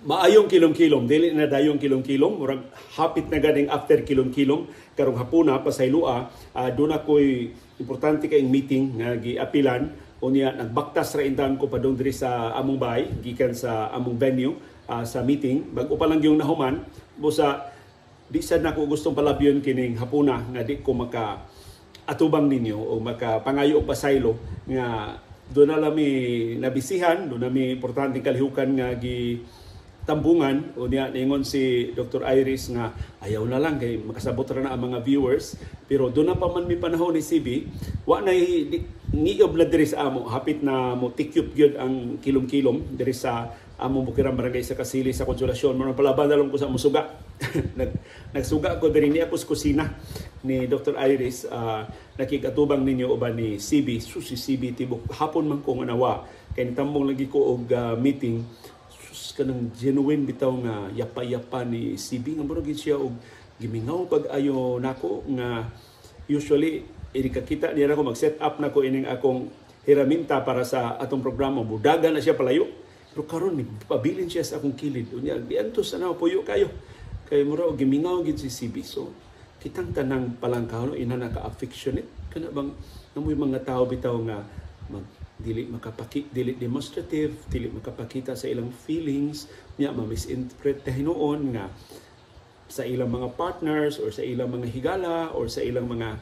maayong kilom-kilom, dili na dayong kilom-kilom, murag hapit na ganing after kilom-kilom, karong hapuna pasaylua, doon ako'y importante kayong meeting nga giapilan, o niya nagbaktas ra indan ko padung diri sa among bahay, gikan sa among venue sa meeting, bago pa lang yung nahuman, busa di sad nako gustong palabyon kining hapuna nga di ko maka atubang ninyo o makapangayo og pasaylo nga doon na lami nabisihan, doon na mi importanteng kalihukan nga tambungan o niya ningon si Dr. Iris nga ayaw na lang kay makasabot ra na ang mga viewers, pero doon na pa man mi panahon ni CB wa na niob na diri sa amo, hapit na mo tikyop gyud ang kilom-kilom diri sa among Bukirang Barangay sa Kasili sa Konsolasyon. Manong palaban dalom ko sa musuga. Nagsuga ko diri ni apos kusina ni Dr. Iris, nakikatubang ninyo uban ni CB, si CB tibok hapon man ko nga nawa kay tambong lagi ko og meeting kanang genuine bitaw nga yapa-yapa ni CB nga murag siya og gimingaw pag-ayo nako nga usually ini kakita niya ako mag-set up nako ining akong hiraminta para sa atong programa, budaga na siya palayo, pero karon pabilin siya sa akong kilid unya diantos ana puyo kayo kay murag gimingaw gid si CB. So kitang tanang palangkaw ina naka-affectionate kana bang namoy mga tao bitaw nga dili demonstrative, dili makapakita sa ilang feelings niya, ma-misinterpret hinuon nga sa ilang mga partners or sa ilang mga higala or sa ilang mga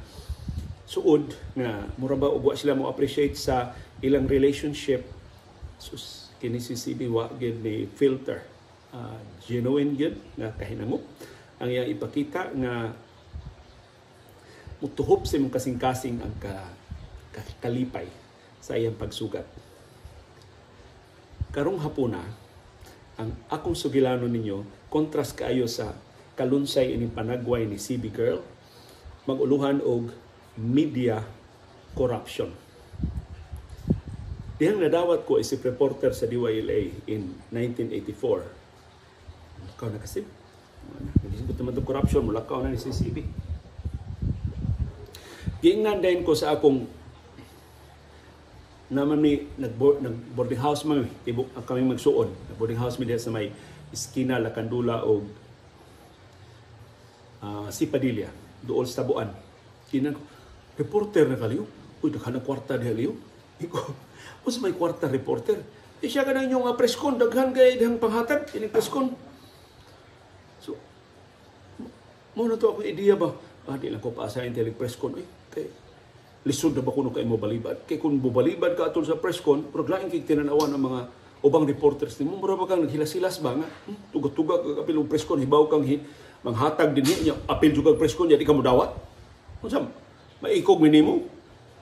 suod nga mura ba ugwa sila mo appreciate sa ilang relationship. Sus kini si CB wa gid ni filter, genuine gid nga kahinamo ang iya ipakita nga mutuhop sa imong kasing-kasing ang kalipay sa iyang pagsugat. Karong hapuna, ang akong sugilano ninyo, kontras kaayo sa kalunsay ining panagway ni CB Girl, mag-uluhan og media corruption. Dihang nadawat ko isip reporter sa DYLA in 1984. Mulakaw na kasi. Nagisibot naman itong corruption, mulakaw na ni si CB. Giingnan din ko sa akong naman mi nag-boarding house man tibok kami magsuon. Boarding house mi sa may Iskina, Lacandula o Sipadilla, dool sa Tabuan. Kinan ko, reporter na kaliw. Uy, daghan ang kwarta diha liw. Iko, mas may kwarta reporter. Siya ka na inyong preskon, daghan kay dihang panghatag, ining preskon. So, muna to ako ideya ba? Di lang ko paasahin tinig preskon. Kay lisod na ba kuno kay mo balibad? Kay kung bubalibad ka atol sa presscon, praglaing kay tinanawan ng mga ubang reporters ni mo, mura ba kang naghilas-hilas ba nga? Tuga-tuga ka apil og presscon, hibaw kang manghatag din niya, apil juga presscon, di ka mo dawat? Unsam, maikog minimo,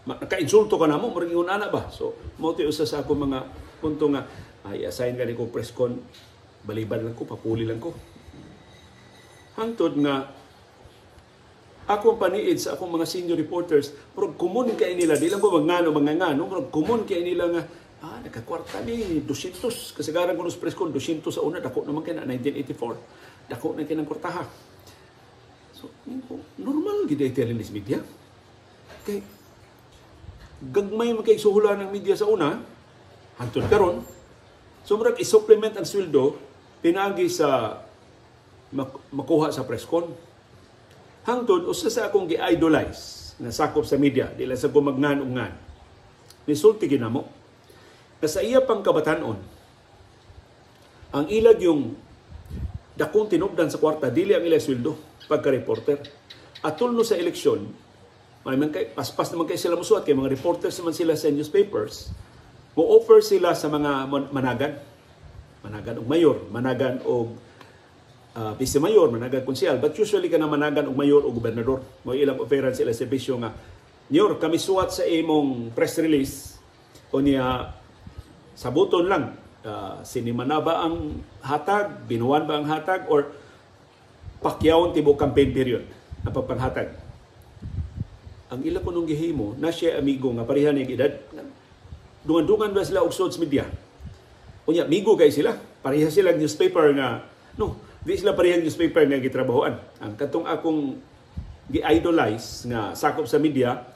naka-insulto ka na mo, maringon ana ba? So, mauti usa sa ako mga punto nga, ay assign ka ni ko presscon, balibad lang ko, papuli lang ko. Hangtod nga, akong paniid sa akong mga senior reporters, pero kumun kay nila, di lang ko mga ngano, pero kumun kay nila nga, nakakwarta ni 200, kasagaran ko nos press con, 200 sa una, dako naman kaya na 1984, dako na kaya ng kwartaha. So, normal gid ay telelis media. Kay, gagmay man kay suhulan ng media sa una, hantod karon, so murag i-supplement ang sweldo, pinagi sa makuha sa press con. Hangtod, usa sa akong gi-idolize na sakop sa media, di lang sa gumagnan-ungan. Nisulti ginamo, na sa iya pang kabatanon, ang ilag yung dakong tinubdan sa kwarta, dili ang ilang sweldo pagka-reporter. At tulno sa eleksyon, paspas naman kayo sila musuat, kay mga reporters naman sila sa newspapers, mo-offer sila sa mga managan og mayor, managan og vice mayor, managan konsyal, but usually ka na managan og mayor o gobernador. Mo ilang offeran sila serbisyo nga, Nyor, kami suwat sa imong press release o niya sabuton lang, sinimana ba ang hatag, binuwan ba ang hatag, or pakyawon tibok campaign period na pagpanghatag. Ang ila ko nung gihimo, na siya amigo nga pareha niyang edad, dungan-dungan ba sila og sods media? O niya, amigo kay sila, pareha sila newspaper nga, no, di sila parehang newspaper nga gitrabahoan. Ang katong akong gi-idolize nga sakop sa media,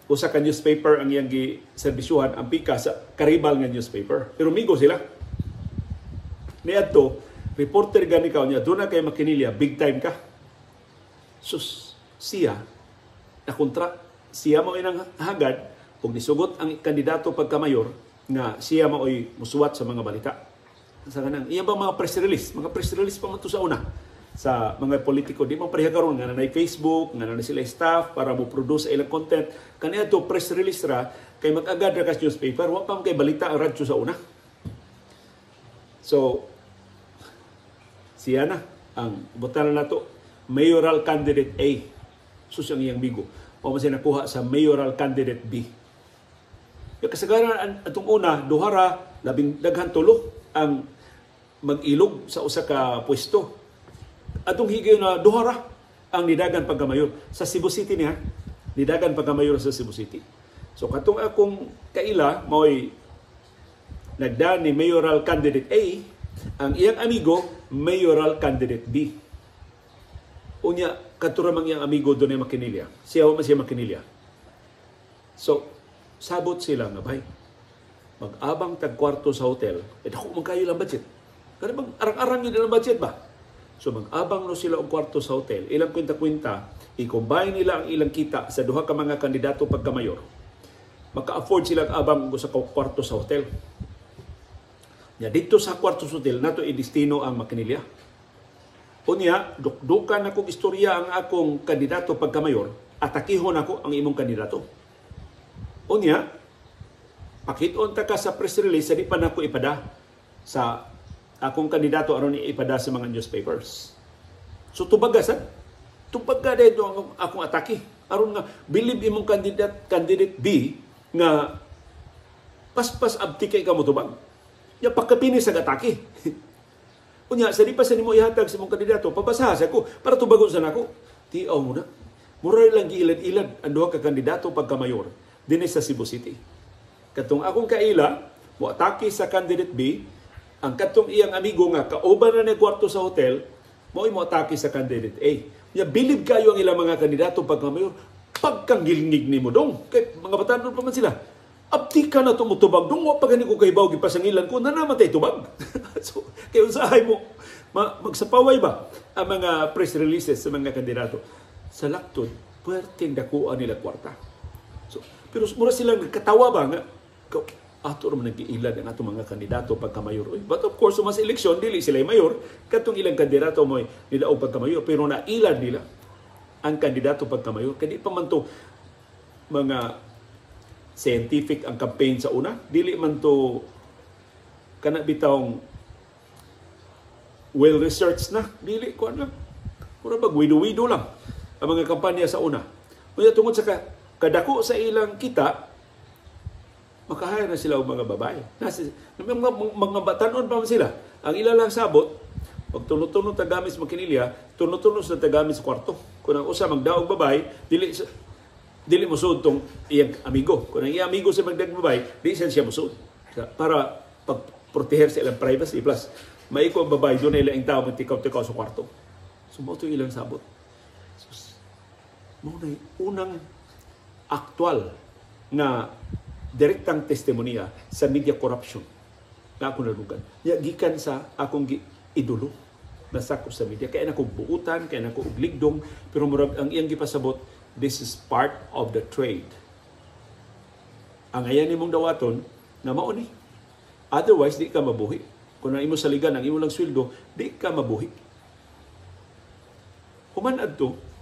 usa ka newspaper ang iyang gi-serbisyuhan, ang pika sa karibal nga newspaper. Pero migo sila. Niadto, reporter gani ka niya, doon na kay Makinilya, big time ka. Sus, siya, nakontra, siya mo inang hagad, kung nisugot ang kandidato pagkamayor, nga siya mo ay musuwat sa mga balita. Sa kanang, iya ba mga press release? Mga press release pa man to sa una. Sa mga politiko, di mo parihagaron nga na Facebook, nga na sila staff para mo produce ilang content. Kaniya to press release ra, kay mag-agad ra ka newspaper, wa pa kay balita ang radyo sa una. So, siya na, ang botanan na to, mayoral candidate A. Sus ang iyang bigo. O mas nakuha sa mayoral candidate B. Yung kasagaran atong una, duhara, labing daghan tulo ang mag-ilog sa usa ka pwesto. Atong higay na duhara ang nidagan pagkamayor sa Cebu City niya. Nidagan pagkamayor sa Cebu City. So katong akong kaila mo'y nagda ni mayoral candidate A, ang iyang amigo mayoral candidate B. Unya katuramang iyang amigo doon ay Makinilya. Siya man siya Makinilya. So sabot sila nga bay. Mag-abang tag-kwarto sa hotel. Dako man kayo lang budget. Kasi bang arang-arang yun ang budget ba? So mag-abang no sila og kwarto sa hotel. Ilang kwenta-kwenta, i-combine nila ang ilang kita sa duha ka mga kandidato pagkamayor. Maka-afford sila abang sa kwarto sa hotel. Ya dito sa kwarto sa hotel nato i-destino ang Makinilya. Unya, dukdukan akong istorya ang akong kandidato pagkamayor, atakihon ako ang imong kandidato. Unya, pakiton ta ka sa press release sa di pa nako ipada sa akong kandidato aron ipada sa mga newspapers. So tubagasan, tubaga dito ang akong atake. Aron nga believe imong candidate B nga paspas abti kay ka mo tubag. Ya pagkapini sa atake. Unya sa di pa sa nimo ihatag sa imong kandidato, pabasaha sa ko para tubagon sa nako. Tiaw mo na. Mura lang giilad-ilad ang duha ka kandidato pagkamayor dinhi sa Cebu City. Katong akong kaila, mo atake sa candidate B, ang katong iyang amigo nga kauban na ni kwarto sa hotel, mo atake sa candidate A. Ya bilib kayo ang ilang mga kandidato pagkamayor, pagkanggilngig nimo dong. Kay mga batanon pa man sila. Abdi ka na tumutubag dong, wa pa gani ko kay baw gipasangilan ko na namatay tubag. So kay usahay mo magsapaway ba ang mga press releases sa mga kandidato sa laktod, puwerteng dakuan nila kwarta. So, pero mura silang nagkatawa ba nga, ato naman nag-iilad ang atong mga kandidato pagkamayor. But of course, mas eleksyon, dili sila mayor, katong ilang kandidato mo nila o pagkamayor, pero nailad nila ang kandidato pagkamayor. Kaya di pa man to mga scientific ang campaign sa una, dili man to kanabitawng well-researched na, dili ko lang. Mura ba, wido-wido lang ang mga kampanya sa una. Kaya tungod sa kadako sa ilang kita, makahaya na sila o mga babae. Mga batanon pa sila. Ang ilang sabot, pag tunod-tunod tagamis Makinilya, tunod-tunod sa tagamis kwarto. Kung ang usa magdaog babae, dili mo sud tong iyang amigo. Kung ang iyang amigo sa magdaog babae, di siya musud. Para pagproteher sa ilang privacy. Plus, maiko ang babae, doon na ilang tao magtikaw-tikaw sa kwarto. So, mo ito ilang sabot. Muna unang aktual na direktang testimonya sa media corruption na ako nalugan. Gikan sa akong idolo na sako sa media. Kaya nako buutan, kaya nako ugligdong, pero murag ang iyang gipasabot, this is part of the trade. Ang ayan nimong dawaton, na mao ni. Otherwise, di ka mabuhi. Kung ang imo saligan, ang imo lang sweldo, di ka mabuhi. Human adto,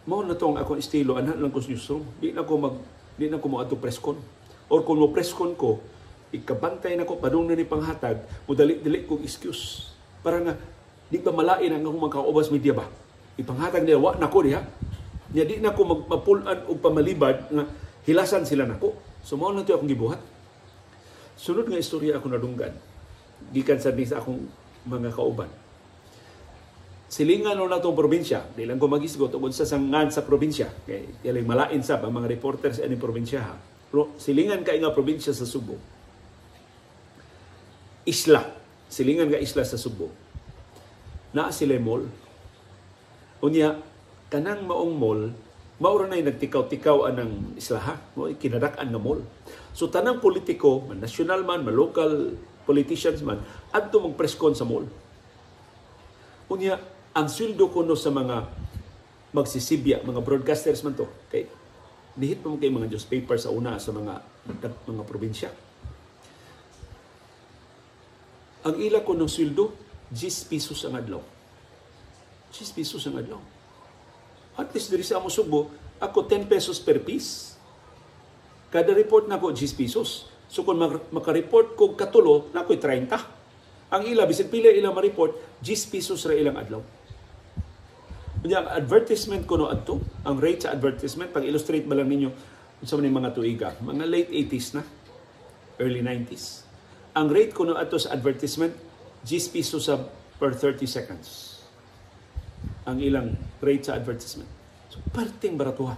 mao na tong akong estilo, anak lang ko sa newsroom. Di na ko mo ato preskon. Or kung mo preskon ko, ikabantay na ko, padung na ni panghatag, mudali-dali kong excuse. Para nga, di ba malain ang akong magkaubas media ba? Ipanghatag nila, wa na ko diha. Nya di na ko mapulan o pamalibad nga hilasan sila nako. So mao na ito akong gibuhat. Sunod nga istorya ako nadunggan. Gikan sa akong mga kauban. Silingan na itong probinsya. Di lang ko mag-isgot tungkol sa sangan sa probinsya. Kaya malain sa ang mga reporters sa probinsya. Pero silingan ka nga probinsya sa Subo. Isla. Silingan nga isla sa Subo. Naa sila mall. Unya, kanang maong mall, maura na yung nagtikaw-tikaw ng islaha. Kinadakan na mall. So tanang politiko, man national man, man local politicians man, adto mag-press-con sa mall. Unya, ang sweldo kuno sa mga magsisibya, mga broadcasters man to, kay nihit pa mo kay mga newspaper sa una sa mga probinsya. Ang ila ko ng sweldo, 10 pesos ang adlaw. 10 pesos ang adlaw. At least diri sa amo Subo, ako 10 pesos per piece. Kada report na ko 10 pesos. So kung maka-report ko katulo, na ko'y 30. Ang ila, bisag pila ilang ma-report, 10 pesos ra ilang adlaw. Kanya, ang advertisement ko no adto, ang rate sa advertisement, pag-illustrate ba lang ninyo sa mga tuiga, mga late 80s na, early 90s. Ang rate ko no adto sa advertisement, 10 pesos sa per 30 seconds. Ang ilang rate sa advertisement. So, parting baratuha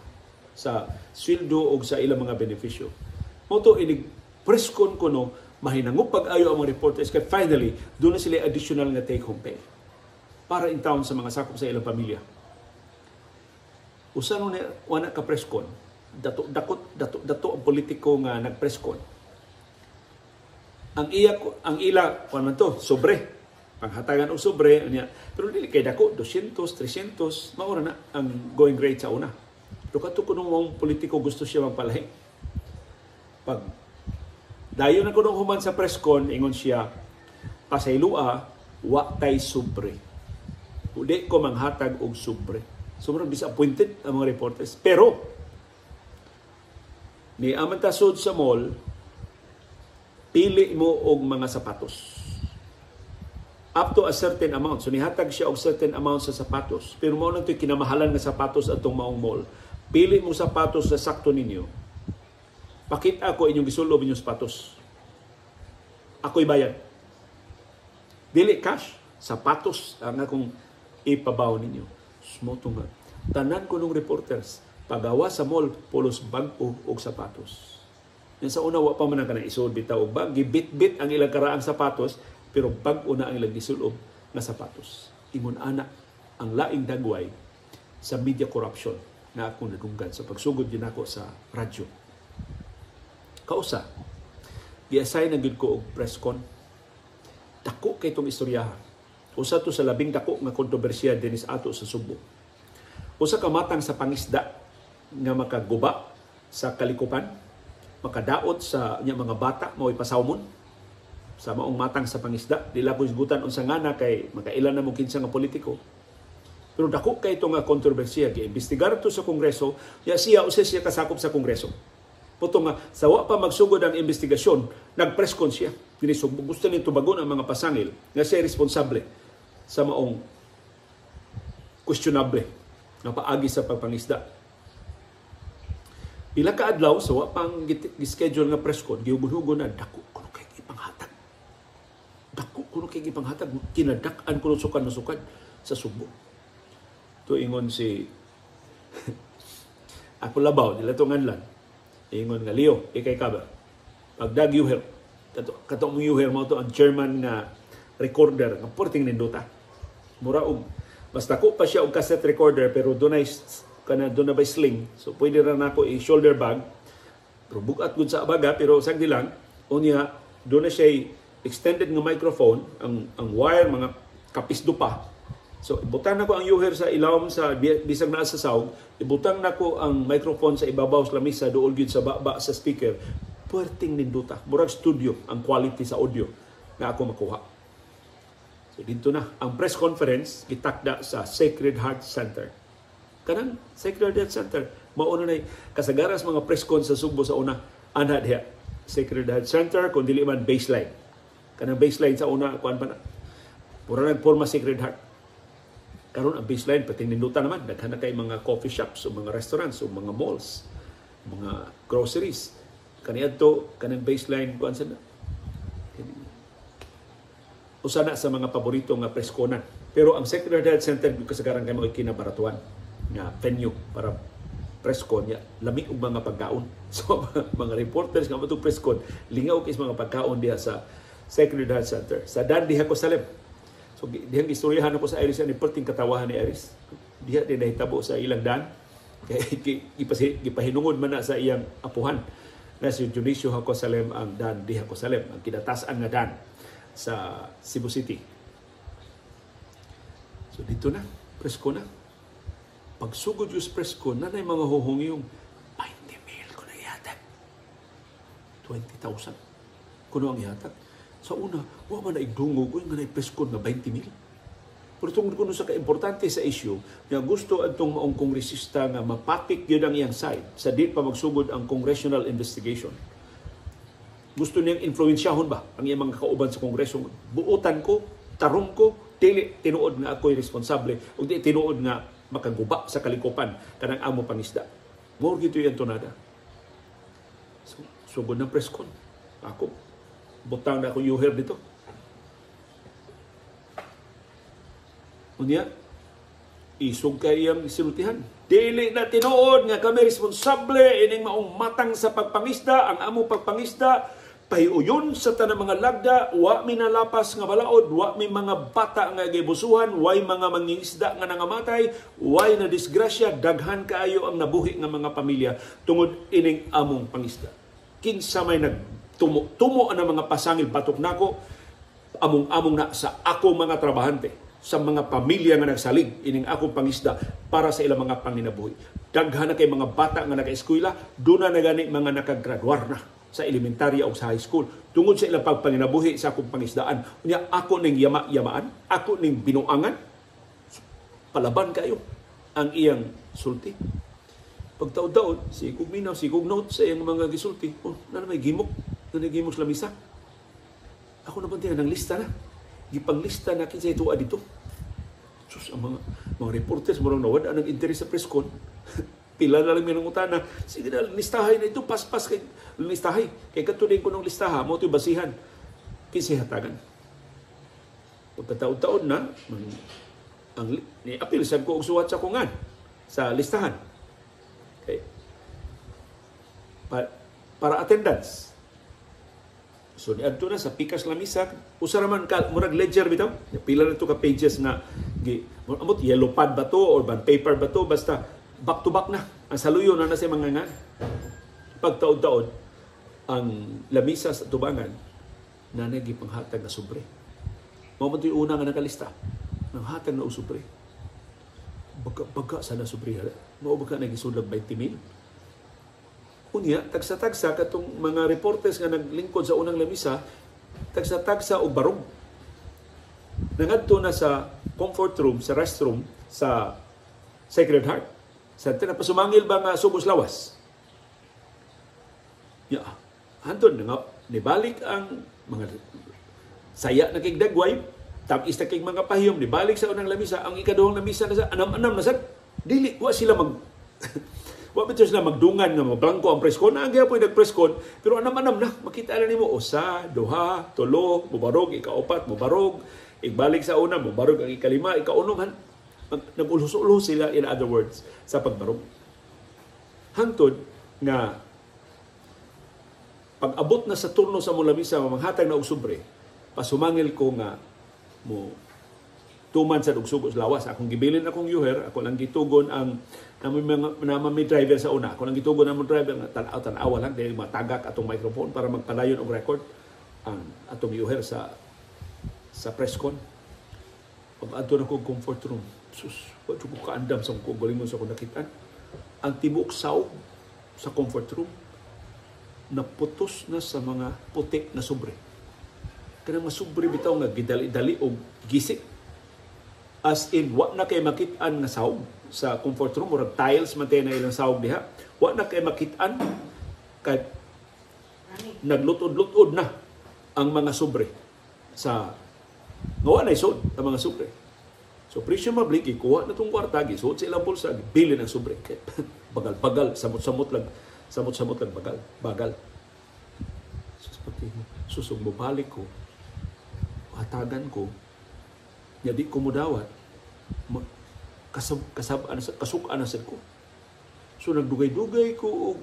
sa sweldo o sa ilang mga benepisyo. Moto, press-con ko no, mahinangup pag-ayo ang mga reporters kaya finally, doon na sila additional nga take-home pay para in town sa mga sakop sa ilang pamilya. Usa no na wala ka press-con, dato ang politiko nga nag-press-con. Ang ila, kung man to, sobre. Panghatagan o sobre, niya. Pero dili kay dako, 200, 300, maura na ang going rate sa una. Pero kato ko nung politiko gusto siya magpalahi. Pag dayon na ko nung human sa press-con, ingon siya, pasaylua, wa tay sobre. Uli ko manghatag og sobre. Sobrang disappointed ang mga reporters. Pero, ni amantasod sa mall, pili mo og mga sapatos. Up to a certain amount. So, nihatag siya og certain amount sa sapatos. Pero mao lang ito'y kinamahalan ng sapatos atong maong mall. Pili mo sapatos sa sakto ninyo. Pakita ako inyong gisulob inyong sapatos. Ako'y bayad. Dili cash. Sapatos ang akong ipabaw ninyo. Smoto nga. Tanan ko ng reporters, pagawa sa mall, pulos bag-o o sapatos. Yan sa una, wa pa man ang kanang isod, bitaw og bag. Gibit-bit ang ilang karaang sapatos, pero bag-o na ang ilang gisulob na sapatos. Ingon ana ang laing dagway sa media corruption na ako nadunggan sa pagsugod din ako sa radyo. Kausa, gi-assign na gid ko og press-con. Dako kay itong istoryahan. Usa to sa labing dako nga kontrobersiya dinis ato sa Subo. Usa ka matang sa pangisda nga makaguba sa kalikupan, makadaot sa mga bata mao'y pasawmon sa maong matang sa pangisda. Dila ko isgutan unsa ngana kay makailan na mo kinsa nga politiko. Pero dako kay ito nga kontrobersiya, gi-imbestigar to sa Kongreso, siya kasakop sa Kongreso. Puto nga, sa wa pa magsugod ang investigasyon, nag-press-con siya. Gusto nito bagon ang mga pasangil nga siya responsable sa maong questionable na paagi sa pagpangisda. Pila ka adlaw, sa wa pang schedule nga press-con, gihugon-hugon na, dako kuno kay ipanghatag. Dako kuno kay ipanghatag. Kinadak-an kuno sukan na sukan sa Subo. Ito ingon si ako labaw, nila tungan lang. Ingon nga, Leo, ikay ka ba? Pagdag yuher. Kato mong yuher mo ito, ang German nga recorder, nga porting ninduta. Mura og, basta ko pa siya og cassette recorder, pero doon na ba sling. So, pwede rin ako i-shoulder bag. Pero bukat gud sa baga, pero sagdi lang, unya, doon na siya extended nga microphone, ang wire, mga kapisdo pa. So, ibutang na ko ang yuher sa ilawom sa bisag naa sa sawg, ibutang na ko ang microphone sa ibabaw sa lamisa, dool gyud sa baba sa speaker. Puwerteng ninduta. Murag studio ang quality sa audio na ako makuha. So, dito na. Ang press conference, gitakda sa Sacred Heart Center. Kanang Sacred Heart Center, mauna na kasagaras mga press con sa Subo sa una, ana diha. Sacred Heart Center, kung dili man baseline. Kanang baseline sa una, kuan pa na. Pura nagporma Sacred Heart. Karon ang baseline, pati ninduta naman. Daghan na kay mga coffee shops, o mga restaurants, o mga malls, mga groceries. Kaniadto, kanang baseline, kuan sa na. Usa na sa mga paborito nga press-conan. Pero ang Sacred Heart Center, kasagaran kayo mga kinabaratuan na venue para press-con niya. Lamig og mga pagkaon. So, mga reporters nga matong press-con, lingaw kis mga pagkaon diha sa Sacred Heart Center. Sa Dan diha ko Salem. So, dihang istoryahan ako sa Iris, ni perting katawahan ni Iris. Diha din nahitabo sa ilang Dan. Kaya ipahinungod man na sa iyang apuhan nga si Dionisio Hacosalem ang Dan di Hacosalem, ang kinatasan nga Dan sa Cebu City. So dito na, presko na. Pagsugod yung presko, nanay mga huhong yung 20,000 ko na ihatag. 20,000. Kuno ang ihatag. Sa una, wala man na igdungog ko yung nanay presko na 20,000. Pero tungkol ko sa kaimportante sa issue, nga gusto atong maong kongresista nga mapatik yun ang iyang side sa di pa magsugod ang congressional investigation. Gusto niyang influensyahon ba ang iyang mga kauban sa kongreso? Buutan ko, tarong ko, dili tinuod nga ako'y responsable o di tinuod nga makaguba sa kalikupan kanang amo pangisda. More gito yung tonada. So, sugod ng preskon. Ako, butang na ako yuher dito. Unya, isog kayang sinultihan. Dili na tinuod nga kami responsable ining maong matang sa pagpangisda, ang amo pagpangisda, pahiuyon sa tanang mga lagda, wa minalapas nga balaod, wa may mga bata nga gibusuhan, way mga mangingisda nga nangamatay, way na disgrasya, daghan kaayo ang nabuhi nga mga pamilya tungod ining among pangisda. Kinsa may nagtumo na mga pasangil batok nako, among na sa ako mga trabahante, sa mga pamilya nga nagsalig ining akong pangisda para sa ilang mga panginabuhi. Daghan na kay mga bata nga naka-eskwela, doon na gani mga nakagraduar na sa elementarya o sa high school tungod sa ilang pagpanginabuhi sa akong pangisdaan. Unya ako ning yamaan, ako ning binuangan, palaban kayo ang iyang sulti. Pagtaod-taod, si minaw, si note sa iyang mga gisulti, na may gimok, na gimok sa lamisa. Ako nabantihan ng lista na. Gipanglista na kinsa ito dito. Sus, ang mga reporters murang nawad ang interes sa preskon. Pila na lang minangutana. Sige na, listahay na ito, paspas kay listahay. Kay katuloy ko ng listaha, mo ito basihan. Kinsa hatagan. Pagkataon-taon na, ni-apil sa ko og suwat sa kungan sa listahan. Okay. Para attendance. So niadto na sa pikas lamisa, usa raman ka murag ledger bitaw. Pila na to ka pages nga amot yellow pad ba to or bond paper ba to, basta back to back na. Ang saluyo na sa mga nga. Pagtaod-taod ang lamisa sa tubangan na nagipanghatag na sobre. Mao man yung una nga nakalista. Nang hatag na usubre. Baga sana sobre. Mao ba ka nagisudlag 20,000? Unya, tagsa-tagsa katong mga reporters nga naglingkod sa unang lamisa, tagsa-tagsa o barog. Nangadto na sa comfort room, sa restroom, sa Sacred Heart. Sa tinapasumangil ba nga subos lawas? Ya, andun nga, nibalik ang mga saya na kigdagway, tapos na kig mga pahiyom, nibalik sa unang lamisa, ang ikaduhang lamisa na sa anam-anam na sad. Dili, wa sila wa bitaw sila magdungan nga mablangko ang preskon. Ang gyapon nagpreskon, pero anam-anam na makita na nimo usa, duha, tulo, mubarog, ikaupat, mubarog, igbalik sa una, mubarog ang ikalima, ikaunom. Nag-ulhos-ulhos sila, in other words, sa pagbarog. Hangtod nga pag-abot na sa turno sa mong lamisa, mamanghatag na og sobre, pasumangil ko nga mo tuman sa dugsugos lawas. Akong gibilin akong yuher, ako lang gitugon ang may driver sa una. Ako lang gitugon ang driver nga tanaw lang dahil matagak atong microphone para magpalayon og record ang atong yuher sa presscon. Pag-adto na ko comfort room. Sus, wala ko kaandam sa kong galingon sa kong nakitaan. Ang tibok saw sa comfort room naputos na sa mga putik na sobre. Kanang masubre bitaw nga gidali-dali og gisik. As in, wa na kay makitaan nga sawg sa comfort room, murag tiles man tayo na ilang sawg diha. Wa na kay makitaan kay naglutod-lutod na ang mga sobre sa ngawa na isod ang mga sobre. So presumably ikuha na tong kwarta, gisod sa ilang bulsa, bili ng sobre. Bagal-bagal, samot-samot lang bagal. Susog mo balik ko, hatagan ko, di ko mudawat, kasukaan na sad ko. So nagdugay-dugay ko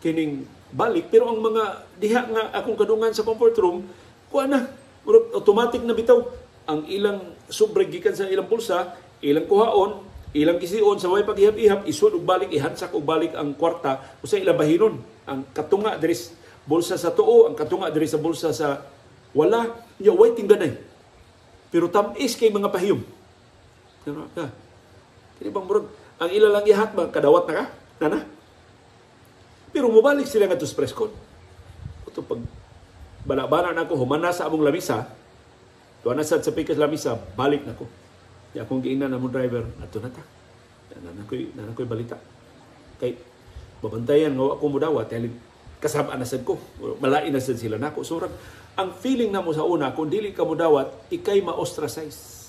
kining balik, pero ang mga diha nga akong kadungan sa comfort room, kuha na, automatic na bitaw ang ilang sobre gikan sa ilang bulsa, ilang kuhaon, Ilang kisiun sa way paghihap-ihap, isud og balik, ihansak og balik ang kwarta, usay ilang bahinon. Ang katunga diri sa bulsa sa tuo, ang katunga diri sa bulsa sa wala, nya way tingganay. Pero tamis kay mga pahiyom. Kini bang murag, ang ila lang ihat ba, kadawat na ka? Nana? Pero mubalik sila nga to sa preskon. Ito pag balabana na ako, humana sa among lamisa, tuwa na sa pikas lamisa, balik na ko. Di akong giingnan na mong driver, ato na ta. Nanan ko'y balita. Kay, babantayan nga ako mo dawat, kasabaan na sad ko. Malain na sad sila nako. So, ang feeling na mo sa una, kung dili ka mo dawat, ikay ma-ostracize.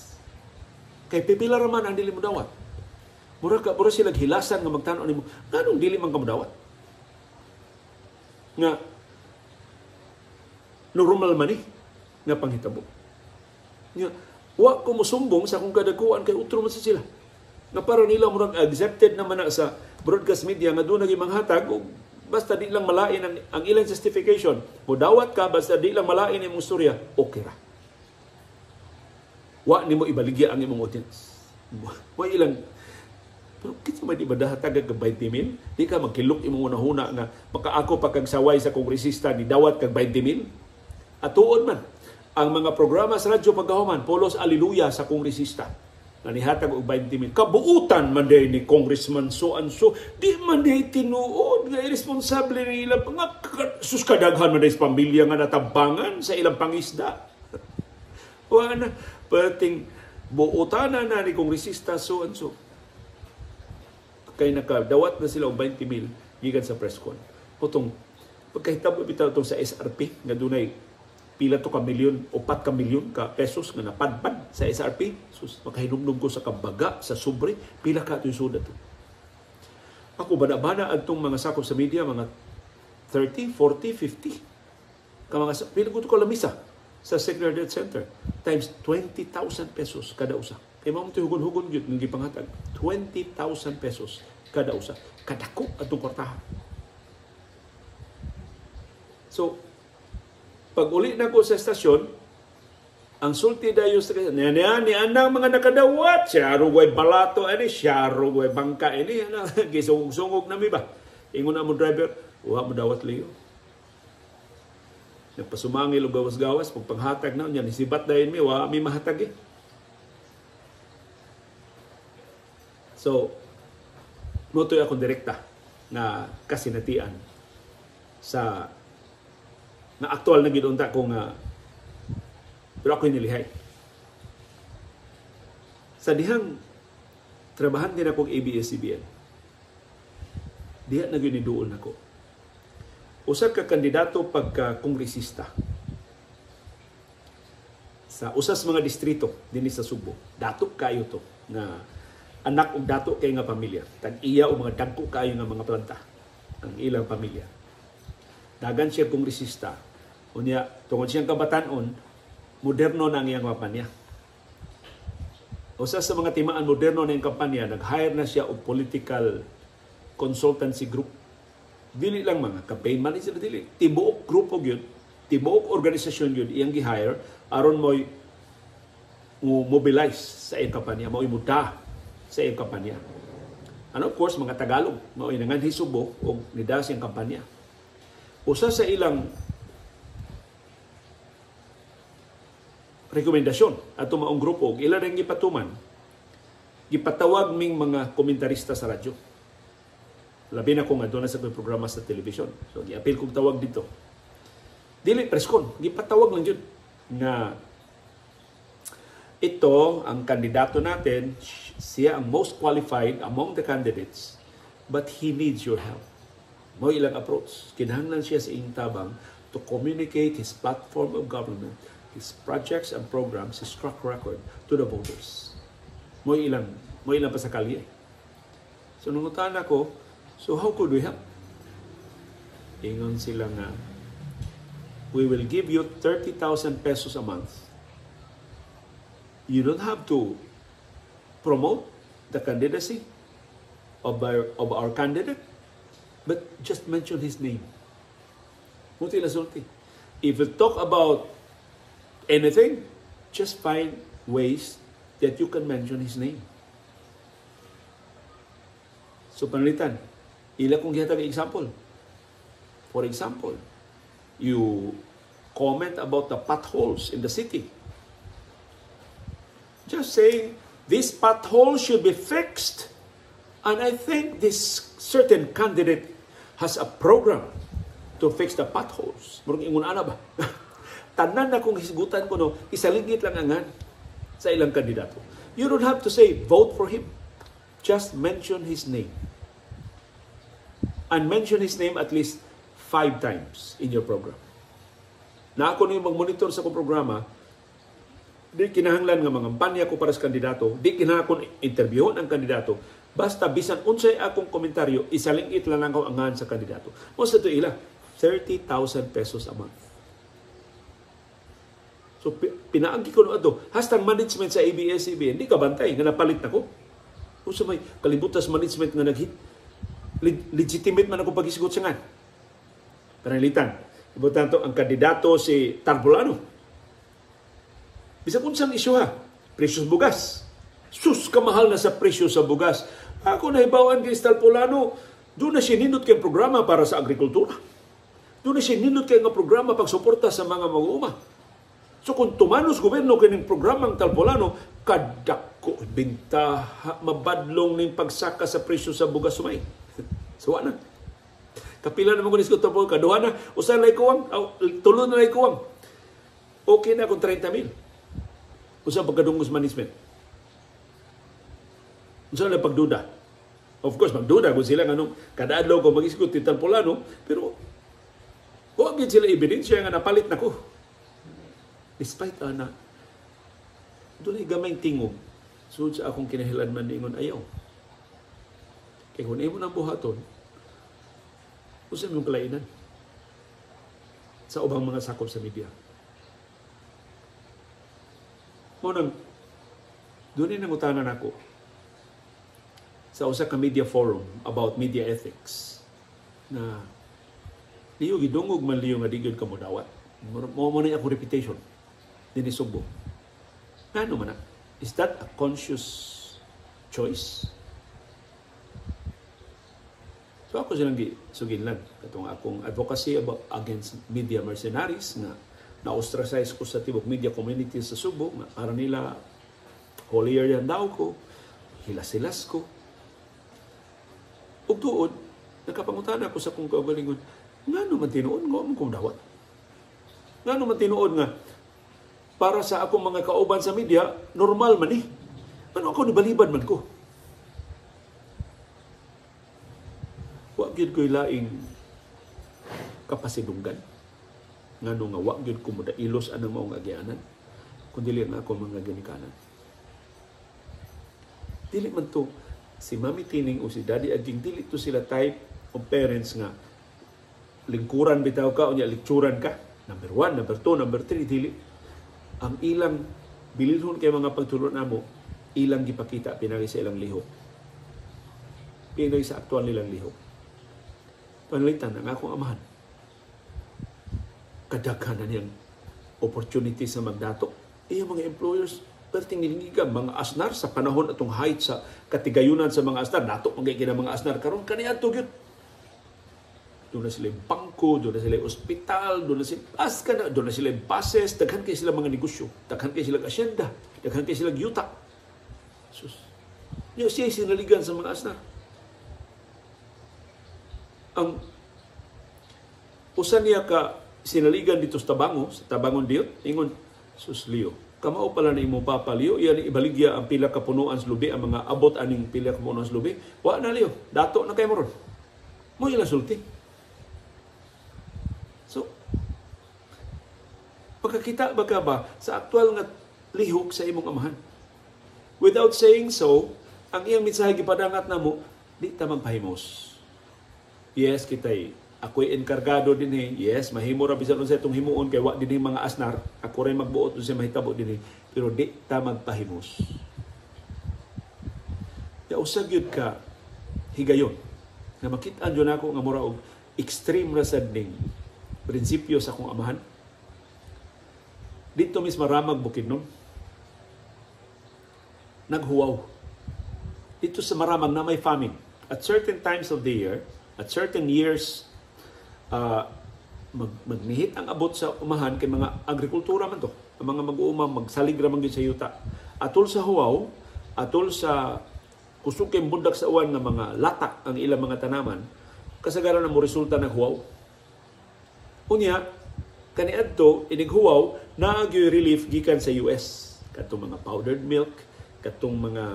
Kay pipila raman ang dili mo dawat. Mura sila hilasan nga magtanaw nimo, nganong dili man ka mo dawat? Nga, normal man nga panghitabo. Nga, wa ko musumbong sa kung kadakuan kay utro man sa sila. Nga para nila murag accepted naman na sa broadcast media nga doon naging manghatag o basta di lang malain ang ilang justification. Mudawat ka basta di lang malain ang istorya, okay ra. Wa nimo ibaligya ang imong audience. Wa ilang pero kita may di ba dahatag kag 20,000? Di ka magkilok imong unahuna nga makaako pa kag saway sa kongresista ni dawat kag 20,000? At tuod man ang mga programa sa radyo pagkahuman, Polos Aliluya sa kongresista. Nanihatag og 20,000. Kabuutan man day ni Congressman so and so. Di man day tinuod nga irresponsable ni ilang suskadaghan man day sa pamilya nga natabangan sa ilang pangisda. Wala na. Pating buutan na ni kongresista so and so. Kaya nakadawat na sila og 20,000 gikan sa presscon. Potong pagkahitabo bitaw itong sa SRP nga dunay pila to ka milyon o 4 ka milyon ka pesos nga napadpad sa SRP. Sus, makahinumdum ko sa kabaga, sa sobre, pila ka ito yung suda to. Ako, bana-bana atong mga sakop sa media, mga 30, 40, 50. Pila ko ito ka lamisa sa Secretariat Center. Times 20,000 pesos kada usa. Kaya mga ito hugon-hugon yun, ng gipanghatag. 20,000 pesos kada usa. Kadako atong kwartahan. So, pag uli na ko sa estasyon, ang sulti dayo sa ni anang mga nakadawat, siya rugway balato, siya rugway bangka, gisungog-sungog na mi ba? Ingon na mo driver, uha mo dawat liyo. Nagpasumangil o gawas-gawas, pag panghatag na, yan, isibat dahil mi, wa mi mahatag So, mutoy akong direkta na kasinatian sa na aktual na gidunta ko nga pero ako'y nilihay. Sa dihang trabahan din akong ABS-CBN, diha na giniduol nako. Usa ka kandidato pagka kongresista sa usas mga distrito dinhi sa Subo. Dato kayo to na anak ug dato kay nga pamilya. Tag-iya o mga dagko kayo nga mga planta ang ilang pamilya. Dagan siya kongresista. Unya, tungod siyang kabatanon, moderno na ang iyang kampanya. Usa sa mga timaan moderno na iyang kampanya, nag-hire na siya og political consultancy group. Dili lang mga campaign manager, dili. Tibuok grupo yun, tibuok organisasyon yun, iyang gi-hire, aron mo'y mobilize sa iyang kampanya, mo'y muda sa iyang kampanya. Of course, mga Tagalog, mo'y nanganhi Subo o nida sa iyang kampanya. Usa sa ilang rekomendasyon ato maong grupo ug ila ring gipatuman, gipatawag ming mga komentarista sa radyo. Labi na kung aduna sa programa sa television. So giapil kong tawag dito. Dili preskon, gipatawag lang yun nga ito ang kandidato natin, siya ang most qualified among the candidates, but he needs your help. Mo ilang approach. Kinahanglan siya sa iyong tabang to communicate his platform of government, his projects and programs, his track record to the voters. Mo ilang pa sa kalye. So nungutan ako, so how could we help? Ingon sila nga, we will give you 30,000 pesos a month. You don't have to promote the candidacy of our candidate, but just mention his name. Muti la sulti. If you talk about anything, just find ways that you can mention his name. So panalitan, ila kong gihatag example. For example, you comment about the potholes in the city. Just saying, this pothole should be fixed. And I think this certain candidate has a program to fix the potholes. Murag ingon ana ba? Tanan na kung hisgutan ko no, isalingit lang angan sa ilang kandidato. You don't have to say, vote for him. Just mention his name. And mention his name at least 5 times in your program. Na ako nung mag-monitor sa kong programa, di kinahanglan nga mga kampanya ko para sa kandidato, di kinahanglan interviewon ang kandidato, basta bisan unsay akong komentaryo, isalingit lang ako angan sa kandidato. Most ito ila, 30,000 pesos a month. So, pinaagi ko na ito. Hastang management sa ABS-CBN, hindi ka bantay, nga napalit na ko. Kung sa may kalibutas management nga nag-hit, legitimate man ako pag-isgot sa nga. Panalitan. Ibutanto, ang kandidato si Tarpolano. Bisa kung saan isyo ha, presyo sa bugas. Sus, kamahal na sa presyo sa bugas. Ako nahibawan kay Tarpolano, doon na siya nindot kayong programa para sa agrikultura. Doon na siya nindot kayong programa pagsuporta sa mga mag-uuma. So kung tumanos gobyerno kayong programang Tarpolano, kadako, bintaha, mabadlong ng pagsaka sa presyo sa bugas sumay. So ano? Kapila naman ko nisko Tarpolano, kaduha na, usan na ikuwang, tulo na ikuwang. Okay na kung 30,000. Usan pagkadungos management. Usan na pagduda. Of course, magduda kung sila nga kada adlaw ko mag-iskot ti Tarpolano, pero huwag yun sila ebidensya nga napalit na ko. Despite na, doon ay gamay tingog. So sa akong kinahilan man ningon ayaw. Kaya kung mo ng buhaton, usan mong kalainan sa ubang mga sakop sa media. Munang, doon ay nangutanan ako sa usa ka media forum about media ethics na liyo gidungog man liyo nga digod ka mo dawat. Mo na ako reputation din Subo. Ano man na? Is that a conscious choice? So ako silang suginlan. Katong akong advocacy about against media mercenaries na na-ostracize ko sa tibok media community sa Subo. Para nila holier yan daw ko. Hilas-hilas ko. Ug tuod, nakapangutan ako sa kong kaugalingon, nga naman tinuod nga kong dawat. Nga naman tinuod nga, para sa akong mga kauban sa media, normal man eh. Ano ako nibalibad man ko? Wag yun ko'y laing kapasidunggan. Nga nga wag yun ko modailos anang maong agyanan. Kundi lang ako mga ginikanan. Dili man to, si Mami Tining o si Daddy Aging, dili to sila type of parents nga lingkuran bitaw ka o niya likturan ka. Number 1, number 2, number 3, dili. Ang ilang bililhon kay mga pagtulon namo, ilang gipakita pinagi sa ilang lihok. Pinagi sa aktual nilang lihok. Panalitan ang akong amahan. Kadaghan na niyang opportunity sa magdato. Iyang mga employers, perting nilingigan, mga asnar sa panahon atong height sa katigayunan sa mga asnar. Dato pagkikita mga asnar karon kaniya to gyud. Doon na sila yung bangko, doon na sila yung ospital, doon na sila doon na sila yung buses, daghan kayo sila mga negosyo, daghan kayo sila asyenda, daghan kayo sila yuta. Sus. Yung siya sinaligan sa mga asnar. Ang usan niya ka sinaligan dito sa Tabangon Diot, ingon, sus Leo, kamao pala na imo papa Leo, iyan ibaligya ang pila ka punuan sa lubi, ang mga abot aning pila ka punuan sa lubi. Wa na Leo, dato na kayo moron. Mo ila sulti. So, pagkakita ba ka ba sa aktual nga lihok sa imong amahan? Without saying so, ang iyang mensahe gipadangat namo, di ta magpahimos. Yes, kitay ako'y enkargado din eh. Yes, mahimo ra bisan unsa itong himuon kay wa dinhi mga asnar. Ako ray magbuot unsa mahitabo dinhi, pero di ta magpahimos. Ya usag gyud ka higayon. Na makit-an jud nako nga mura og extreme ra sad ning prinsipyo sa akong amahan. Dito mismo Ramag Bukidnon. Naghuwaw. Dito sa Maramag na may famine. at certain times of the year, at certain years, magnihit ang abot sa umahan kay mga agrikultura man to. Ang mga mag-uuma, magsalig ramang sa yuta. Atol sa huwaw, atol sa kusog kay bundak sa uwan nga mga latak ang ilang mga tanaman, kasagaran na mo resulta ng huwaw. Unya, kaniadto, inig huwaw, naagyoy relief gikan sa US. Katong mga powdered milk, katong mga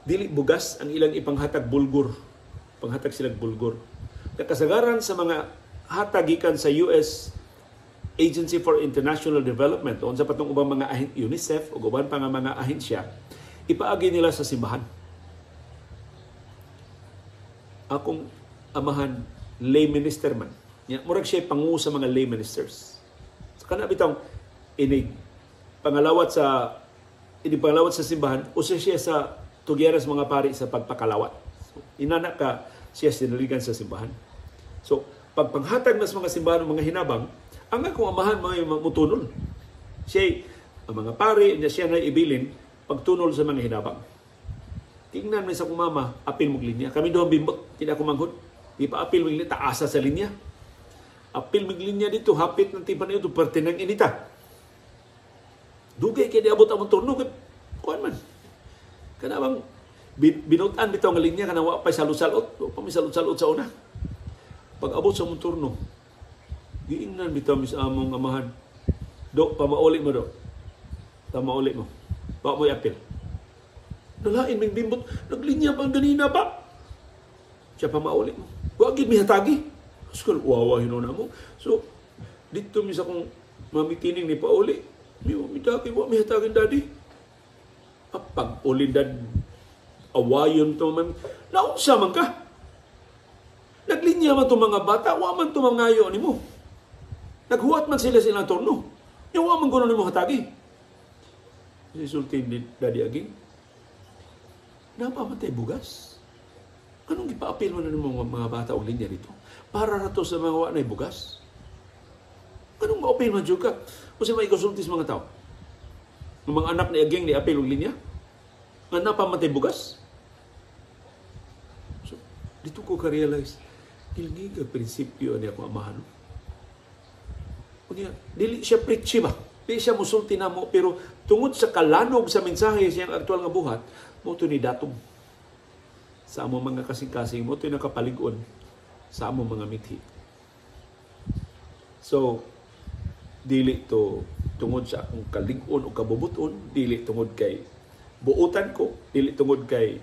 dili bugas ang ilang ipanghatag bulgur. Panghatag silang bulgur. Kasagaran sa mga hatagikan sa US Agency for International Development, o sa patong ubang mga UNICEF o uban pa nga mga ahensya, ipaagi nila sa simbahan. Akong amahan, lay minister man. Murag siya pangu sa mga lay ministers. So, kana bitang inig pangalawat sa simbahan, usa siya sa tugyeras mga pari sa pagpakalawat. So, inana ka siya sinaligan sa simbahan. So, pagpanghatag na sa mga simbahan ng mga hinabang, ang akong amahan may mutunol. Siya, ang mga pari, siya na ibilin, pagtunol sa mga hinabang. Tingnan mo sa kong mama, apil mong linya. Kami doon bimbot, tidak ko manghod. Ipa-apil mong linya, taasa sa linya. Apil mong linya dito, hapit ng tipan na ito, pertinang inita. Dugay kaya diabot ang turno. Kuhan man. Kanabang binutan bitaw nga linya, kanawa pa'y salot-salot. O pa may salot-salot sa una. Pag abot sa mong turno, giingnan bitaw mis among amahan. Do, pamauli mo do. Pamauli mo. Baka mo'y apil. Nalain, may bimbot. Naglinya pa ang ganina pa. Siya pamauli mo. Wagid may hatagi. Skol, wawa hinuna mo. So, dito misa kong mamitining ni pauli. May hatagi, may hatagin daddy. Pag ulindad, awayon to man. Nausa man ka. Naglinya man itong mga bata, waman itong mga ngayon ni mo. Naghuwat man sila silang turno. Yung waman ko na ni mo hatagi. Resultin ni Daddy Aging, napamatay bugas. Anong ipaapil mo na ng mga bata o linya dito? Para na to sa mga wanay bugas? Anong ma-apil man dyan ka? Kasi may konsultis mga tao. Ng mga anak ni Aging ni apil o linya? Nga napamatay bugas? So, dito ko ka-realize, ilgig ang prinsipyo niya kung amahan. Dili siya preachy ba? Dili siya musulti na mo, pero tungod sa kalanog sa mensahe siyang aktual nga buhat, mo ito ni datong sa among mga kasing-kasing, mo ito nakapalig-on sa among mga mithi. So, dili to tungod sa akong kalig-on o kabubuton, dili tungod kay buutan ko, dili tungod kay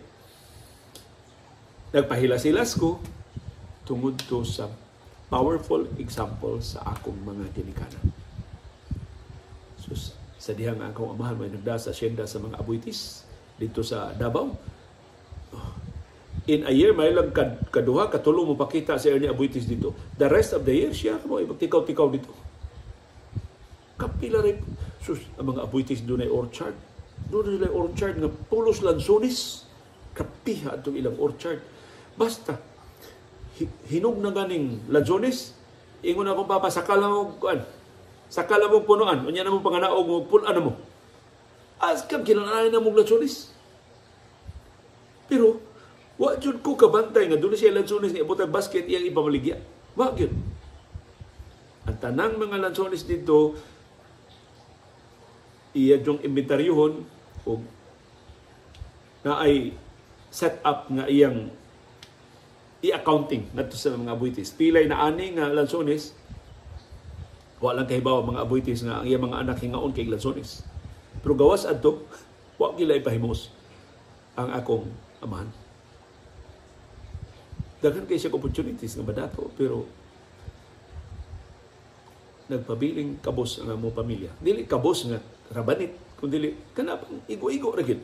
nagpahilas-hilas ko, tungod to sa powerful example sa akong mga ginikanan. So, sa dihang akong amahan, may nagda sa asyenda sa mga abuitis dito sa Davao. In a year, may lang kaduha, katulo mo pakita sa ni abuitis dito. The rest of the year, siya mo tikaw-tikaw dito. Kapila rin. Sus, ang mga abuitis doon ay orchard. Doon ay orchard nga pulos lansones. Kapiha itong ilang orchard. Basta, hinog na ganing lansones, ingon akong papa, sakala mo, sakala mo punuan, unya na mo panganaog mo, pulan mo. As kam, kinanayan na mong lansones. Pero, wa jud ko kabantay nga doon siya lansones ni abot ang basket iyang ipamaligya. Wa gyud. Ang tanang mga lansones dito, iya yung inventaryohon o na ay set up nga iyang i-accounting nato sa mga abuitis. Pilay na ani nga lansones, wala lang kahibaw mga abuitis nga ang iyang mga anak hingaon kay lansones. Pero gawas adto, wa gila ipahimos ang akong amahan. Daghan kay siya opportunities nga badato, pero nagpabiling kabos ang among pamilya. Dili kabos nga rabanit, kundi kanapang igo-igo ra gyud.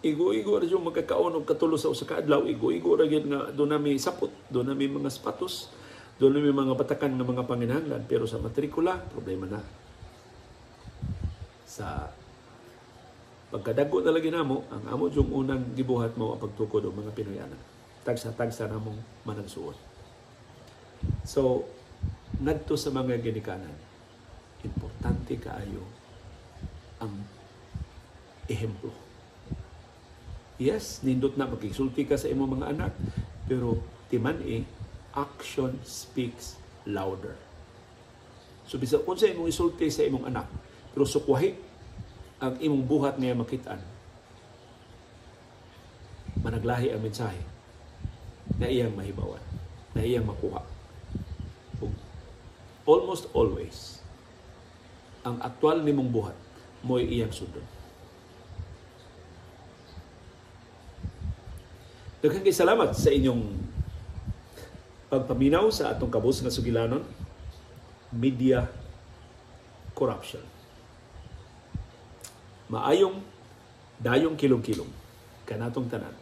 Igo-igo ra yung magkakaon og katulo sa usa ka adlaw, igo-igo ra gyud nga do nami sapot, do nami mga sapatos, do nami mga batakan nga mga panginahanglan, pero sa matrikula problema na. Sa pagkadago na lagi namo, ang amo yung unang gibuhat mo ang pagtukod og mga Pinoyanan. Tagsa-tagsa namong managsuot. So, ngadto sa mga ginikanan, importante kaayo ang ehemplo. Yes, nindot na magkisulti ka sa imong mga anak, pero timan action speaks louder. So bisag unsa imong isulti sa imong anak, pero sukwahi ang imong buhat niya makitaan, managlahi ang mensahe na iyang mahibawan, na iyang makuha. Almost always, ang aktual nimong buhat mo'y iyang sundon. Daghang kay salamat sa inyong pagpaminaw sa atong kabus nga sugilanon, media corruption. Maayong dayong kilom-kilom kanatong tanan.